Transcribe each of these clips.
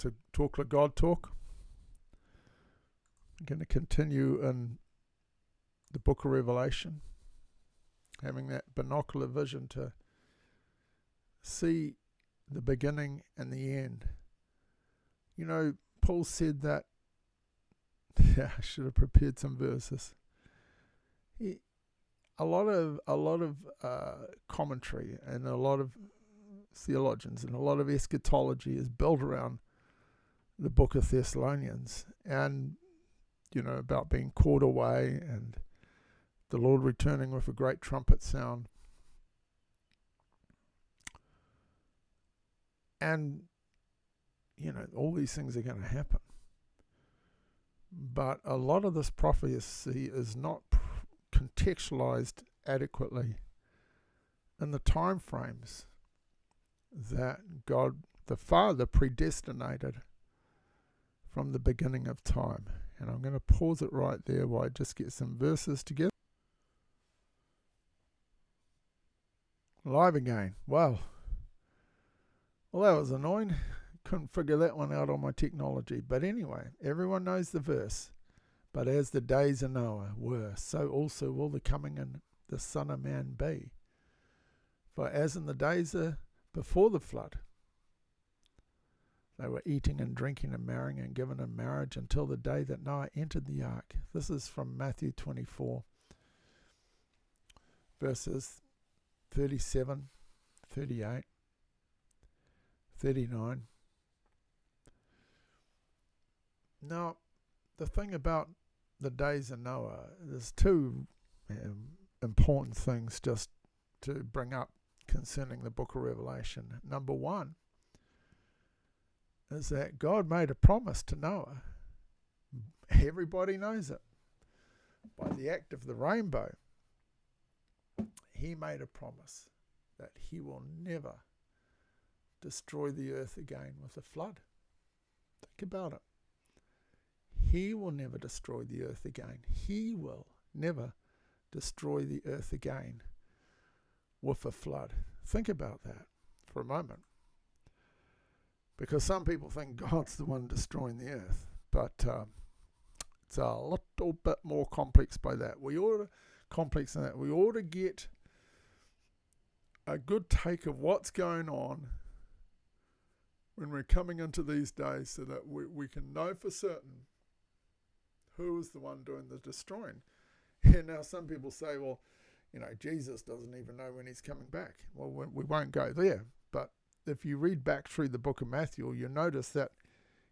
to Talk Like God Talk. I'm going to continue in the book of Revelation, having that binocular vision to see the beginning and the end. You know, Paul said that, I should have prepared some verses. A lot of commentary and a lot of theologians and a lot of eschatology is built around the book of Thessalonians, and about being caught away and the Lord returning with a great trumpet sound. And all these things are going to happen, but a lot of this prophecy is not contextualized adequately in the time frames that God the Father predestinated from the beginning of time. And I'm going to pause it right there while I just get some verses together. Live again. Wow. Well, that was annoying. Couldn't figure that one out on my technology. But anyway, everyone knows the verse. But as the days of Noah were, so also will the coming of the Son of Man be. For as in the days before the flood, they were eating and drinking and marrying and given in marriage until the day that Noah entered the ark. This is from Matthew 24, verses 37, 38, 39. Now, the thing about the days of Noah, there's two important things just to bring up concerning the book of Revelation. Number one is that God made a promise to Noah. Everybody knows it. By the act of the rainbow, he made a promise that he will never destroy the earth again with a flood. Think about it. He will never destroy the earth again. He will never destroy the earth again with a flood. Think about that for a moment. Because some people think God's the one destroying the earth. But it's a little bit more complex by that. We ought to get a good take of what's going on when we're coming into these days, so that we can know for certain who is the one doing the destroying. And now some people say, well, Jesus doesn't even know when he's coming back. Well, we won't go there. But if you read back through the book of Matthew, you'll notice that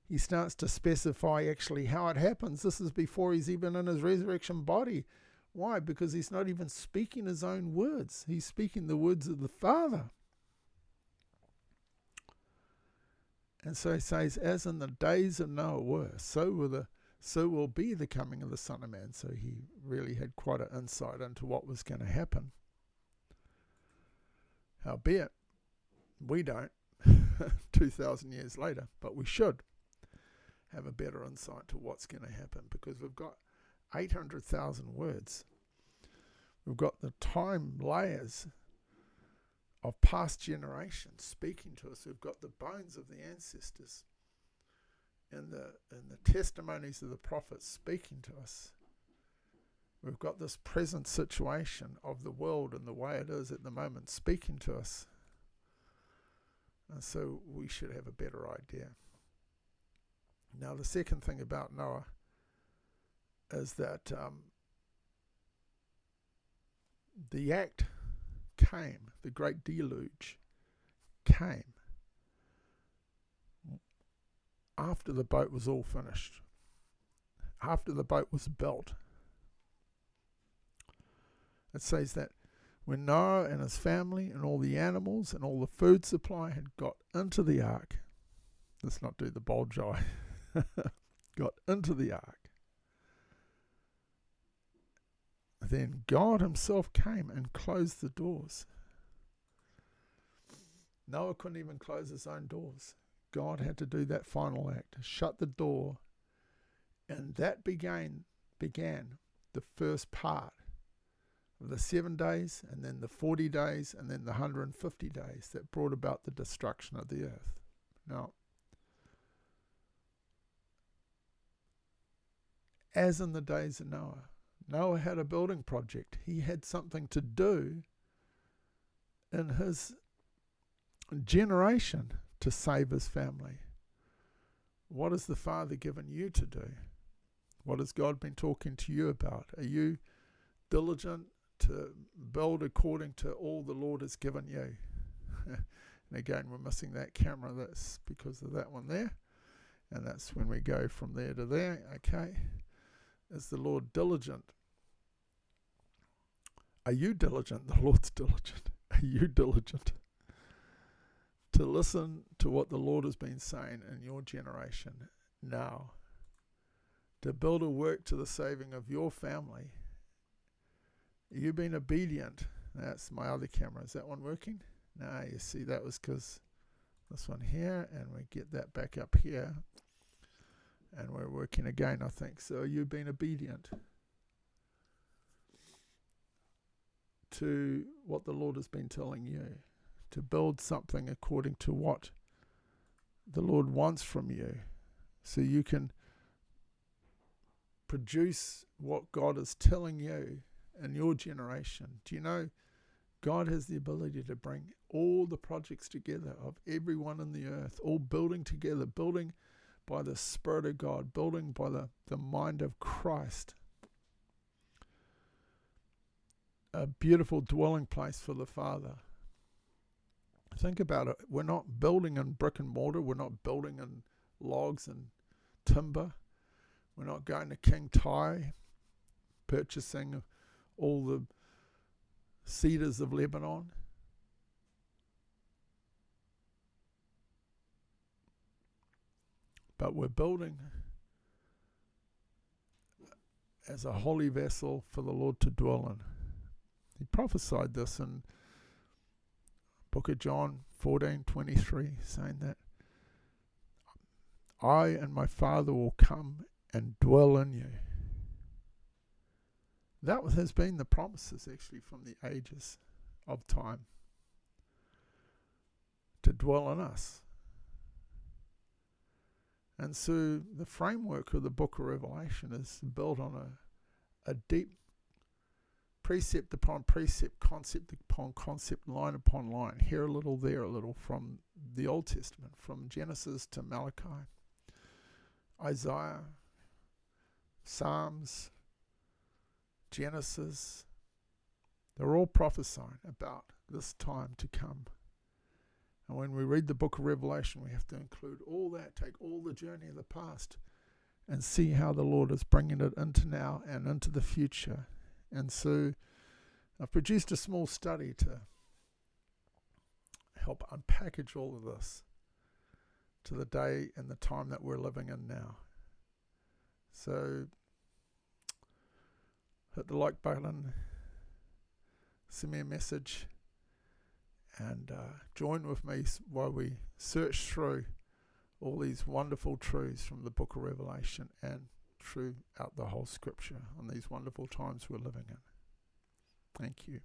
he starts to specify actually how it happens. This is before he's even in his resurrection body. Why? Because he's not even speaking his own words. He's speaking the words of the Father. And so he says, as in the days of Noah were, so will be the coming of the Son of Man. So he really had quite an insight into what was going to happen. Howbeit, we don't 2,000 years later, but we should have a better insight to what's going to happen, because we've got 800,000 words. We've got the time layers of past generations speaking to us. We've got the bones of the ancestors and the testimonies of the prophets speaking to us. We've got this present situation of the world and the way it is at the moment speaking to us. And so we should have a better idea. Now, the second thing about Noah is that the act came, the great deluge came after the boat was all finished, after the boat was built. It says that when Noah and his family and all the animals and all the food supply had got into the ark, let's not do the bulge eye, got into the ark, then God himself came and closed the doors. Noah couldn't even close his own doors. God had to do that final act, shut the door, and that began the first part of the 7 days, and then the 40 days, and then the 150 days that brought about the destruction of the earth. Now, as in the days of Noah. Noah had a building project. He had something to do in his generation to save his family. What has the Father given you to do? What has God been talking to you about? Are you diligent to build according to all the Lord has given you? And again, we're missing that camera. That's because of that one there. And that's when we go from there to there. Okay. Is the Lord diligent? Are you diligent? The Lord's diligent. Are you diligent to listen to what the Lord has been saying in your generation now? To build a work to the saving of your family. Are you being obedient? That's my other camera. Is that one working? No, you see, that was because this one here, and we get that back up here. And we're working again, I think. So are you being obedient to what the Lord has been telling you? To build something according to what the Lord wants from you, so you can produce what God is telling you in your generation. Do you know God has the ability to bring all the projects together of everyone in the earth, all building together, building by the Spirit of God, building by the mind of Christ. A beautiful dwelling place for the Father. Think about it. We're not building in brick and mortar. We're not building in logs and timber. We're not going to King Tai, purchasing all the cedars of Lebanon. But we're building as a holy vessel for the Lord to dwell in. He prophesied this in Book of John 14:23, saying that I and my Father will come and dwell in you. That has been the promises actually from the ages of time, to dwell in us. And so the framework of the book of Revelation is built on a deep precept upon precept, concept upon concept, line upon line, here a little, there a little, from the Old Testament, from Genesis to Malachi, Isaiah, Psalms, Genesis. They're all prophesying about this time to come. And when we read the book of Revelation, we have to include all that, take all the journey of the past, and see how the Lord is bringing it into now and into the future. And so I've produced a small study to help unpackage all of this to the day and the time that we're living in now. So hit the like button, send me a message, and join with me while we search through all these wonderful truths from the book of Revelation and throughout the whole scripture on these wonderful times we're living in. Thank you.